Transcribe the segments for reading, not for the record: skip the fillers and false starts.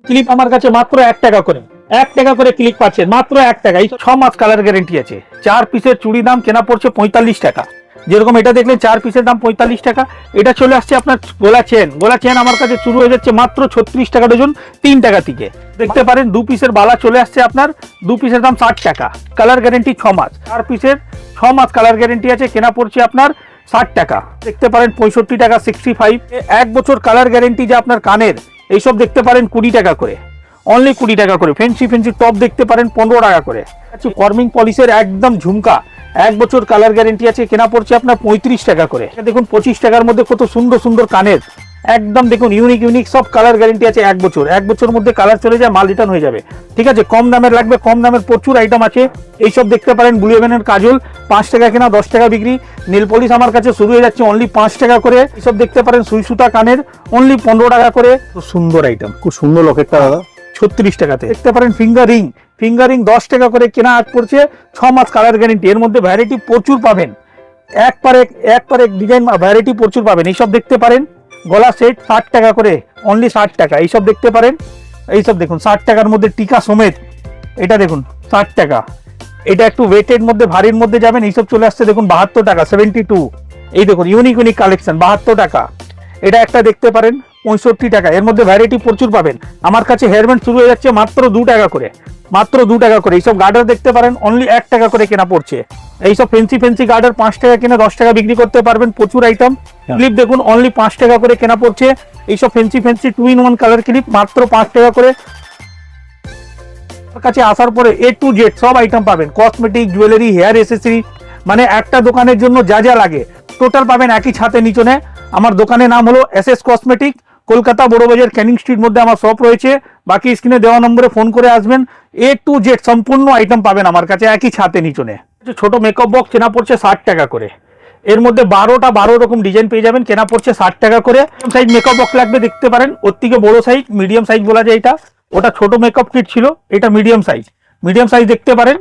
Clip আমার কাছে মাত্র 1 টাকা করে, 1 টাকা করে ক্লিপ পাচ্ছেন মাত্র 1 টাকা। এই 6 মাস কালার গ্যারেন্টি আছে। 4 পিসের চুড়ি দাম কেনা পড়ছে 45 টাকা। যেরকম এটা দেখলেন 4 পিসের দাম 45 টাকা। এটা চলে আসছে আপনার গোলা চেন। গোলা চেন আমার কাছে শুরু হয়ে যাচ্ছে মাত্র 36 টাকা ডজন, 3 টাকা থেকে। দেখতে পারেন 2 পিসের বালা চলে আসছে আপনার, 2 পিসের দাম 60 টাকা। কালার গ্যারেন্টি 6 মাস। 4 পিসের 6 মাস কালার গ্যারেন্টি আছে, কেনা পড়ছে আপনার 60 টাকা। দেখতে পারেন 65 টাকা, 65। 1 বছর কালার গ্যারেন্টি যে আপনার কানের এইসব দেখতে পারেন 20 টাকা করে, অনলি 20 টাকা করে। ফেন্সি টপ দেখতে পারেন 15 টাকা করে। আচ্ছা, কর্মিং পলিশের একদম ঝুমকা 1 বছর কালার গ্যারেন্টি আছে, কেনা পড়ছে আপনার 35 টাকা করে। দেখুন 25 টাকার মধ্যে কত সুন্দর সুন্দর কানের, একদম দেখুন ইউনিক সব কালার গ্যারেন্টি আছে 1 বছর। 1 বছর মধ্যে কালার চলে যায়, মাল রিটার্ন হয়ে যাবে। ঠিক আছে, কম দামের লাগবে, কম দামের প্রচুর আইটেম আছে। এইসব দেখতে পারেন ব্লু হেভেনের কাজল 5 টাকা কেনা, 10 টাকা বিক্রি। নেল পলিশ আমার কাছে শুরু হয়ে যাচ্ছে অনলি 5 টাকা করে। এইসব দেখতে পারেন সুই সুতা কানের অনলি 15 টাকা করে। সুন্দর আইটেম, খুব সুন্দর লকেটটা দাদা 36 টাকাতে। দেখতে পারেন ফিঙ্গার রিং 10 টাকা করে কেনা আজ পড়ছে, 6 মাস কালার গ্যারেন্টি। এর মধ্যে ভ্যারাইটি প্রচুর পাবেন, এক পর এক ডিজাইন ভ্যারাইটি প্রচুর পাবেন। এইসব দেখতে পারেন গলা সেট 60 টাকা করে, অনলি 60 টাকা। এইসব দেখতে পারেন, এইসব দেখুন 60 টাকার মধ্যে টিকা সমেত। এটা দেখুন 60 টাকা। এটা একটু ওয়েটের মধ্যে ভারীর মধ্যে যাবেন, এইসব চলে আসছে দেখুন 72 টাকা, 72। এই দেখুন ইউনিক কালেকশন 72 টাকা। এটা একটা দেখতে পারেন 65 টাকা। এর মধ্যে ভ্যারাইটি প্রচুর পাবেন। আমার কাছে হেয়ারব্যান্ড শুরু হয়ে যাচ্ছে মাত্র 2 টাকা করে, মাত্র 2 টাকা করে। এইসব গার্ডার দেখতে পারেন অনলি 1 টাকা করে কেনা পড়ছে। এইসব ফেন্সি গার্ডার 5 টাকা কিনে 10 টাকা বিক্রি করতে পারবেন, প্রচুর আইটেম। ক্লিপ দেখুন অনলি 5 টাকা করে কেনা পড়ছে। এইসব ফেন্সি 2-in-1 কালার ক্লিপ মাত্র 5 টাকা করে। কাছে আসার পরে A to Z সব আইটেম পাবেন, কসমেটিক, জুয়েলারি, হেয়ার এসেসরি, মানে একটা দোকানের জন্য যা যা লাগে টোটাল পাবেন একই ছাতে নিচনে। আমার দোকানের নাম হলো SS cosmetic, Kolkata Burrabazar Canning street মধ্যে আমার শপ রয়েছে। বাকি স্ক্রিনে দেওয়া নম্বরে ফোন করে আসবেন। A to Z সম্পূর্ণ আইটেম পাবেন আমার কাছে একই ছাতে নিচনে। ছোট মেকআপ বক্স কেনা পড়ছে 60 টাকা করে। এর মধ্যে 12 রকম ডিজাইন পেয়ে যাবেন, কেনা পড়ছে 60 টাকা করে। সাইজ মেকআপ বক্স লাগবে দেখতে পারেন, ওর থেকে বড় সাইজ মিডিয়াম সাইজ বলা যায়। এটা ওটা ছোট মেকআপ কিট ছিল, এটা মিডিয়াম সাইজ দেখতে পারেন।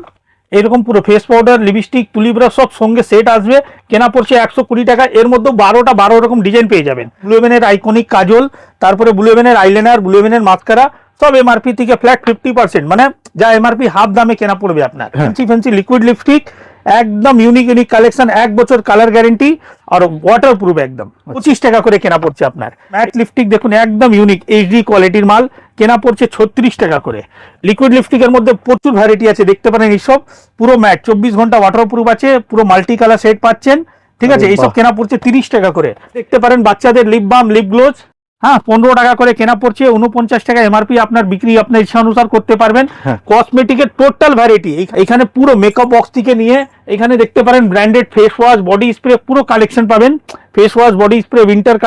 এরকম পুরো ফেস পাউডার, লিপস্টিক, তুলি ব্রাশ সব সঙ্গে সেট আসবে, কেনা পড়ছে 120 টাকা। এর মধ্যে 12 রকম ডিজাইন পেয়ে যাবেন। ব্লু হেভেনের আইকনিক কাজল, তারপরে ব্লু হেভেনের আইলাইনার, ব্লু হেভেনের মাস্কারা সব এমআরপি থেকে ফ্ল্যাট 50%, মানে যা এমআরপি হাফ দামে কেনা পড়বে আপনার। ফ্যান্সি লিকুইড লিপস্টিক একদম ইউনিক কালেকশন, 1 বছর কালার গ্যারেন্টি আর ওয়াটার প্রুফ একদম। 25 টাকা করে কেনা পড়ছে আপনার। ম্যাট লিপস্টিক দেখুন একদম ইউনিক HD কোয়ালিটির মাল, কেনা পড়ছে 36 টাকা করে। লিকুইড লিপস্টিকের মধ্যে প্রচুর ভ্যারাইটি আছে দেখতে পারেন। এইসব পুরো ম্যাট 24 ঘন্টা ওয়াটার প্রুফ আছে, পুরো মাল্টি কালার সেট পাচ্ছেন। ঠিক আছে, এইসব কেনা পড়ছে 30 টাকা করে। দেখতে পারেন বাচ্চাদের লিপ বাম, লিপ গ্লোজ, হ্যাঁ 15 টাকা করে কেনা পড়ছে, 49 টাকা এমআরপি। আপনার বিক্রি আপনার ইচ্ছা অনুসার করতে পারবেন। কসমেটিকের টোটাল ভ্যারাইটি এখানে, পুরো মেকআপ বক্স থেকে নিয়ে এখানে দেখতে পারেন branded face wash, body spray পুরো কালেকশন পাবেন। Face wash, body spray winter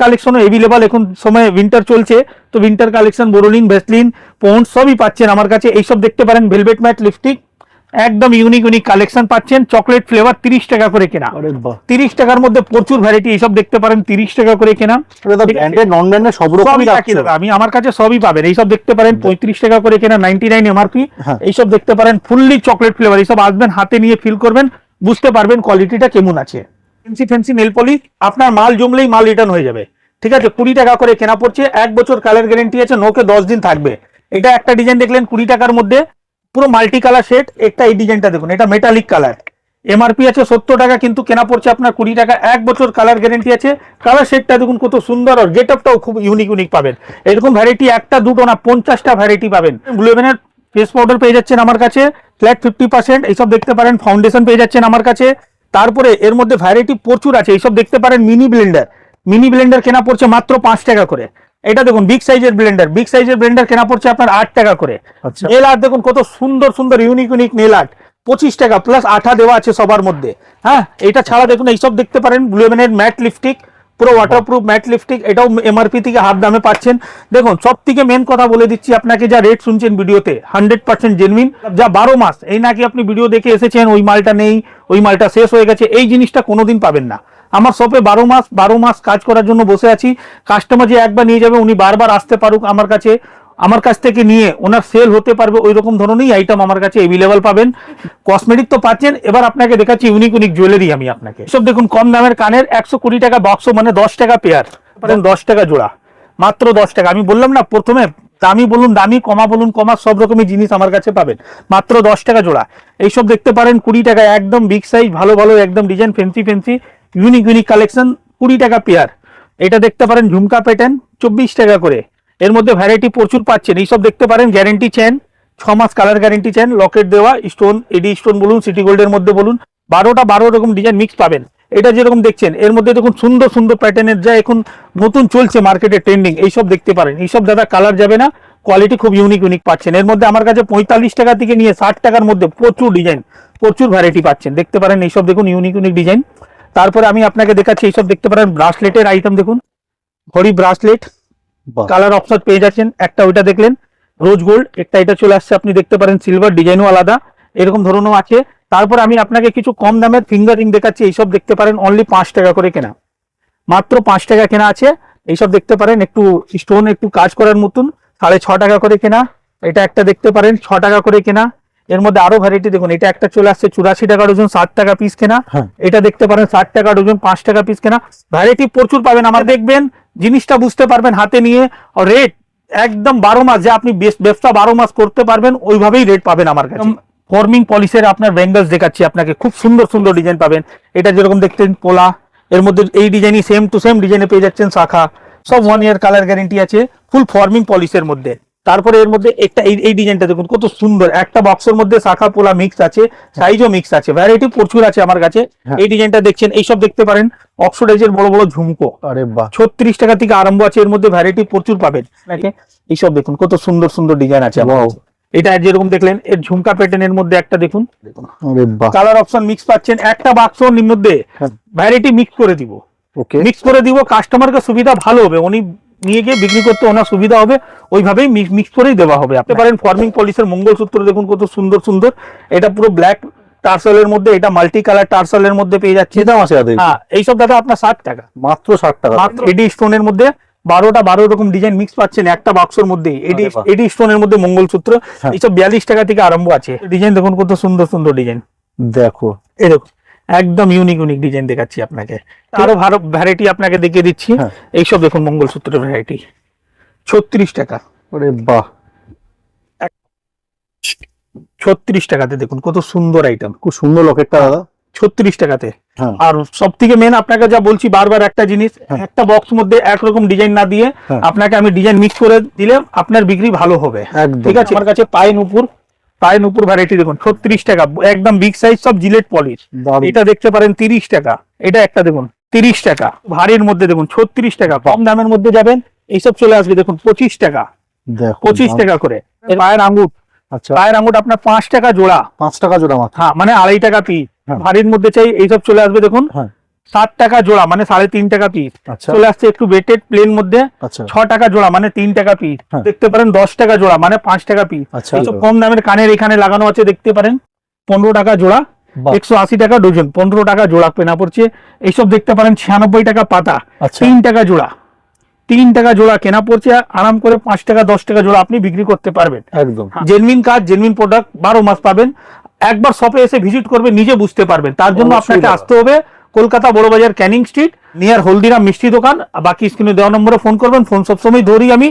কালেকশনও এভেলেবল। এখন সময় উইন্টার চলছে, তো winter collection Boroline, Vaseline, Ponds সবই পাচ্ছেন আমার কাছে। এইসব দেখতে পারেন ভেলভেট ম্যাট লিপস্টিক একদম ইউনিক কালেকশন পাচ্ছেন। চকলেট ফ্লেভার 30 টাকা করে কেনা। 30 টাকার মধ্যে প্রচুর ভ্যারাইটি। এইসব দেখতে পারেন 30 টাকা করে কেনা। আমি আমার কাছে সবই পাবেন। এইসব দেখতে পারেন 35 টাকা করে কেনা, 99 এমআরপি। এইসব দেখতে পারেন ফুললি চকলেট ফ্লেভার। এইসব আসবেন, হাতে নিয়ে ফিল করবেন, বুঝতে পারবেন কোয়ালিটিটা কেমন আছে। ফ্যান্সি নেল পলিশ আপনার মাল জমলেই মাল রিটার্ন হয়ে যাবে। ঠিক আছে, 20 টাকা করে কেনা পড়ছে। 1 বছর কালার গ্যারেন্টি আছে, নোকে 10 দিন থাকবে। এটা একটা ডিজাইন দেখলেন 20 টাকার মধ্যে, পুরো মাল্টি কালার সেট। একটা এই ডিজাইনটা দেখুন, এটা মেটালিক কালার, এমআরপি আছে 70 টাকা, কিন্তু কেনা পড়ছে আপনার 20 টাকা। 1 বছর কালার গ্যারেন্টি আছে। কালার সেটটা দেখুন কত সুন্দর, আর গেট আপটাও খুব ইউনিক পাবেন। এরকম ভ্যারাইটি একটা দুটো না 50টা ভ্যারাইটি পাবেন। ব্লু হেভেনের ফেস পাউডার পেয়ে যাচ্ছেন আমার কাছে ফ্ল্যাট 50%। এইসব দেখতে পারেন ফাউন্ডেশন পেয়ে যাচ্ছেন আমার কাছে। তারপরে এর মধ্যে ভ্যারাইটি প্রচুর আছে। এইসব দেখতে পারেন মিনি ব্লেন্ডার কেনা পড়ছে মাত্র 5 টাকা করে। এটা দেখুন বিগ সাইজের ব্লেন্ডার কেনা পড়ছে আপনার 8 টাকা করে। নেল আর্ট দেখুন কত সুন্দর ইউনিক নেল আর্ট 25 টাকা, প্লাস আঠা দেওয়া আছে সবার মধ্যে। হ্যাঁ, এটা ছাড়া দেখুন এইসব দেখতে পারেন ব্লু হেভেনের ম্যাট লিপস্টিক, পুরো ওয়াটারপ্রুফ ম্যাট লিপস্টিক। এটাও এমআরপি থেকে হাফ দামে পাচ্ছেন। দেখুন সব থেকে মেন কথা বলে দিচ্ছি আপনাকে, যা রেট শুনছেন ভিডিওতে 100% জেনুইন, যা 12 মাস। এই নাকি আপনি ভিডিও দেখে এসেছেন ওই মালটা নেই, ওই মালটা শেষ হয়ে গেছে, এই জিনিসটা কোনোদিন পাবেন না। আমার শপে 12 মাস কাজ করার জন্য বসে আছি। কাস্টমার যে একবার নিয়ে যাবে উনি বারবার আসতে পারুক আমার কাছ থেকে নিয়ে ওনার সেল হতে পারবে, ওই রকম ধরনেরই আইটেম আমার কাছে এভেলেবল পাবেন। কসমেটিক তো পাচ্ছেন, এবার আপনাকে দেখাচ্ছি ইউনিক জুয়েলারি আমি আপনাকে। সব দেখুন কম দামের কানের 120 টাকা বক্স, মানে 10 টাকা পেয়ার, 10 টাকা জোড়া, মাত্র 10 টাকা। আমি বললাম না প্রথমে দামি বলুন দামি, কমা বলুন কমা, সব রকমের জিনিস আমার কাছে পাবেন মাত্র 10 টাকা জোড়া। এইসব দেখতে পারেন 20 টাকা, একদম বিগ সাইজ, ভালো ভালো একদম design, fancy fancy unique unique collection, 20 টাকা পেয়ার। এটা দেখতে পারেন ঝুমকা প্যাটার্ন 24 টাকা করে, এর মধ্যে ভ্যারাইটি প্রচুর পাচ্ছেন। এইসব দেখতে পারেন গ্যারেন্টি চেন, 6 মাস কালার গ্যারেন্টি চেন, লকেট দেওয়া, স্টোন, এডি স্টোন বলুন, সিটি গোল্ডের মধ্যে বলুন, 12 রকম ডিজাইন মিক্স পাবেন। এটা যেরকম দেখছেন এর মধ্যে দেখুন সুন্দর সুন্দর প্যাটার্নের, যা এখন নতুন চলছে মার্কেটে ট্রেন্ডিং, এইসব দেখতে পারেন। এইসব দাদা কালার যাবে না, কোয়ালিটি খুব ইউনিক ইউনিক পাচ্ছেন। এর মধ্যে আমার কাছে 45 টাকা থেকে নিয়ে 60 টাকার মধ্যে প্রচুর ডিজাইন, প্রচুর ভ্যারাইটি পাচ্ছেন, দেখতে পারেন। এইসব দেখুন ইউনিক ইউনিক ডিজাইন। তারপরে আমি আপনাকে দেখাচ্ছি, এইসব দেখতে পারেন ব্রাসলেটের আইটেম, দেখুন ঘড়ি ব্রাসলেট, কালার অপশন পেয়ে যাচ্ছেন। একটা ওইটা দেখলেন রোজ গোল্ড, একটা এটা চলে আসছে আপনি দেখতে পারেন সিলভার, ডিজাইনও আলাদা, এরকম ধরনের আছে। তারপর আমি আপনাকে কিছু কম দামের ফিঙ্গার রিং দেখাচ্ছি, এইসব দেখতে পারেন অনলি 5 টাকা করে কেনা, মাত্র 5 টাকা কেনা আছে। এইসব দেখতে পারেন একটু স্টোন একটু কাজ করার মতন, 6.5 টাকা করে কেনা। এটা একটা দেখতে পারেন 6 টাকা করে কেনা। এর মধ্যে আরো ভ্যারাইটি দেখুন, এটা একটা চলে আসছে 84 টাকা ডজন, 60 টাকা পিস কেনা। এটা দেখতে পারেন 60 টাকা ডজন, 5 টাকা পিস কেনা। ভ্যারাইটি প্রচুর পাবেন, আমার দেখবেন জিনিসটা বুঝতে পারবেন হাতে নিয়ে। রেট একদম 12 মাস, যে আপনি ব্যবসা 12 মাস করতে পারবেন ওইভাবেই রেট পাবেন আমার কাছে। ফর্মিং পলিশের আপনার ব্যাঙ্গলস দেখাচ্ছি আপনাকে, খুব সুন্দর সুন্দর ডিজাইন পাবেন। এটা যেরকম দেখতেন পোলা, এর মধ্যে এই ডিজাইনই সেম টু সেম ডিজাইনে পেয়ে যাচ্ছেন, শাখা, সব 1 ইয়ার কালার গ্যারেন্টি আছে, ফুল ফর্মিং পলিশের মধ্যে। তারপরে এর মধ্যে একটা এই ডিজাইনটা দেখুন কত সুন্দর, একটা বক্সের মধ্যে শাখা পোলা মিক্স আছে, সাইজও মিক্স আছে, ভ্যারাইটি প্রচুর আছে আমার কাছে। এই ডিজাইনটা দেখছেন, এইসব দেখতে পারেন অক্সোডাইজের বড় বড় ঝুমকো, আরে বাহ, 36 টাকা থেকে আরম্ভ আছে, এর মধ্যে ভ্যারাইটি প্রচুর পাবেন। এইসব দেখুন কত সুন্দর সুন্দর ডিজাইন আছে। এটা যেরকম দেখলেন এর ঝুমকা প্যাটার্নের মধ্যে একটা দেখুন, কালার অপশন মিক্স পাচ্ছেন। একটা বাক্সর মধ্যে ভ্যারাইটি মিক্স করে দিব, মিক্স করে দিব, কাস্টমারকে সুবিধা ভালো হবে, উনি নিয়ে গিয়ে বিক্রি করতে ওনার সুবিধা হবে, ওইভাবেই মিক্স করেই দেওয়া হবে। আপনি পারেন ফর্মিং পলিশের মঙ্গলসূত্র দেখুন কত সুন্দর সুন্দর, এটা পুরো ব্ল্যাক টার্সেলের মধ্যে, এটা মাল্টি কালার টার্সেলের মধ্যে পেয়ে যাচ্ছে। হ্যাঁ, এইসব দাদা আপনার 60 টাকা, মাত্র 60 টাকা, মাত্র। এডি স্টোনের মধ্যে 12 রকম ডিজাইন মিক্স পাচ্ছেন একটা বাক্সের মধ্যে। এডি স্টোনের মধ্যে মঙ্গলসূত্র, এইসব 42 টাকা থেকে আরম্ভ আছে। ডিজাইন দেখুন কত সুন্দর সুন্দর ডিজাইন, দেখো এই দেখো একদম ইউনিক ইউনিক ডিজাইন দেখাচ্ছি আপনাকে। আরো ভালো ভ্যারাইটি আপনাকে দেখিয়ে দিচ্ছি। এইসব দেখুন মঙ্গলসূত্রের ভ্যারাইটি 36 টাকা, ওরে বাহ, 36 টাকাতে দেখুন কত সুন্দর আইটেম, খুব সুন্দর লকেটটা দাদা, 36 টাকাতে। আর সব থেকে মেন আপনাকে যা বলছি বারবার, একটা জিনিস, একটা বক্স মধ্যে একরকম ডিজাইন না দিয়ে আপনাকে আমি ডিজাইন মিক্স করে দিলে আপনার বিক্রি ভালো হবে, ঠিক আছে। আমার কাছে পায়ের উপর ভ্যারাইটি দেখুন 36 টাকা, একদম বিগ সাইজ, সব জিলেট পলিশ। এটা দেখতে পারেন 30 টাকা, এটা একটা দেখুন 30 টাকা, ভারীর মধ্যে দেখুন 36 টাকা। কম দামের মধ্যে যাবেন এইসব চলে আসবে দেখুন 25 টাকা, 25 টাকা করে। পায়ের আঙ্গুঠ, আচ্ছা পায়ের আঙ্গুঠ আপনার 5 টাকা জোড়া, 5 টাকা জোড়া, হ্যাঁ মানে 2.5 টাকা পিস। ভারীর মধ্যে চাই এইসব চলে আসবে দেখুন 7 টাকা জোড়া, মানে 3.5 টাকা পিস চলে আসছে। একটু বেটেড প্লেন মধ্যে 6 টাকা জোড়া, মানে 3 টাকা পিস। দেখতে পারেন 10 টাকা জোড়া, মানে 5 টাকা পিস। এইসব কম দামের কানের এখানে লাগানো আছে, দেখতে পারেন 15 টাকা জোড়া, 180 টাকা ডজন, 15 টাকা জোড়া কেনা পড়ছে। এইসব দেখতে পারেন 96 টাকা পাতা, 3 টাকা জোড়া, 3 টাকা জোড়া কেনা পড়ছে। আরাম করে 5 টাকা 10 টাকা জোড়া আপনি বিক্রি করতে পারবেন, একদম জেনুইন কাজ, জেনুইন প্রোডাক্ট, 12 মাস পাবেন। একবার শপে এসে ভিজিট করবেন, নিজে বুঝতে পারবেন। তার জন্য আপনাকে আসতে হবে Kolkata Burrabazar Canning street, near Haldiram মিষ্টি দোকান। বাকি স্ক্রিনে দেওয়া নম্বরে ফোন করবেন, ফোন সবসময় ধরি আমি।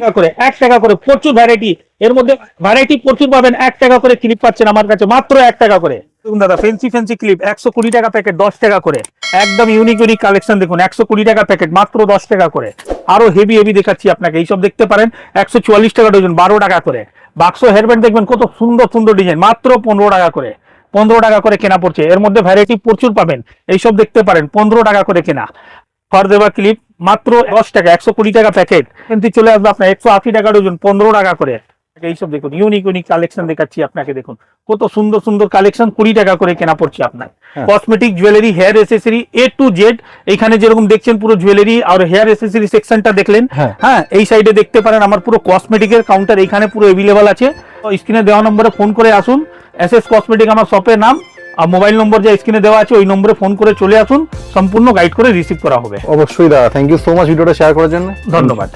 1 টাকা করে প্রচুর ভ্যারাইটি, এর মধ্যে ভ্যারাইটি প্রচুর পাবেন। 1 টাকা করে ক্লিপ পাচ্ছেন আমার কাছে, মাত্র 1 টাকা করে। দেখুন দাদা ফেন্সি ক্লিপ 120 টাকা প্যাকেট, 10 টাকা করে, একদম ইউনিক ইউনিক কালেকশন দেখুন, 120 টাকা প্যাকেট, মাত্র 10 টাকা করে। আরো হেভি দেখাচ্ছি আপনাকে, এইসব দেখতে পারেন 144 টাকা ডজন, 12 টাকা করে। বাক্স হেয়ারব্যান্ড দেখবেন কত সুন্দর সুন্দর ডিজাইন, মাত্র 15 টাকা করে, 15 টাকা করে কেনা পড়ছে। এর মধ্যে ভ্যারাইটি প্রচুর পাবেন, এইসব দেখতে পারেন 15 টাকা করে কেনা। খড় দেওয়া ক্লিপ মাত্র 10 টাকা, 120 টাকা প্যাকেট, কিন্তু চলে আসবে আপনার 180 টাকা ডজন, 15 টাকা করে। এইসব দেখুন ইউনিক ইউনিক কালেকশন দেখাচ্ছি আপনাকে, দেখুন কত সুন্দর সুন্দর কালেকশন, 20 টাকা করে কেনা পড়ছে আপনার। Cosmetic, jewellery, hair accessory, A to Z। এখানে যেরকম দেখছেন পুরো জুয়েলারি আর হেয়ার এসেসরি সেকশনটা দেখলেন, হ্যাঁ এই সাইডে দেখতে পারেন আমার পুরো কসমেটিকের কাউন্টার এখানে পুরো অ্যাভেলেবল আছে। স্ক্রিনে দেওয়া নম্বরে ফোন করে আসুন। SS কসমেটিক আমার শপের নাম, আর মোবাইল নম্বর যা স্ক্রিনে দেওয়া আছে ওই নম্বরে ফোন করে চলে আসুন, সম্পূর্ণ গাইড করে রিসিভ করা হবে। অবশ্যই দাদা, থ্যাংক ইউ সো মাচ ভিডিওটা শেয়ার করার জন্য, ধন্যবাদ।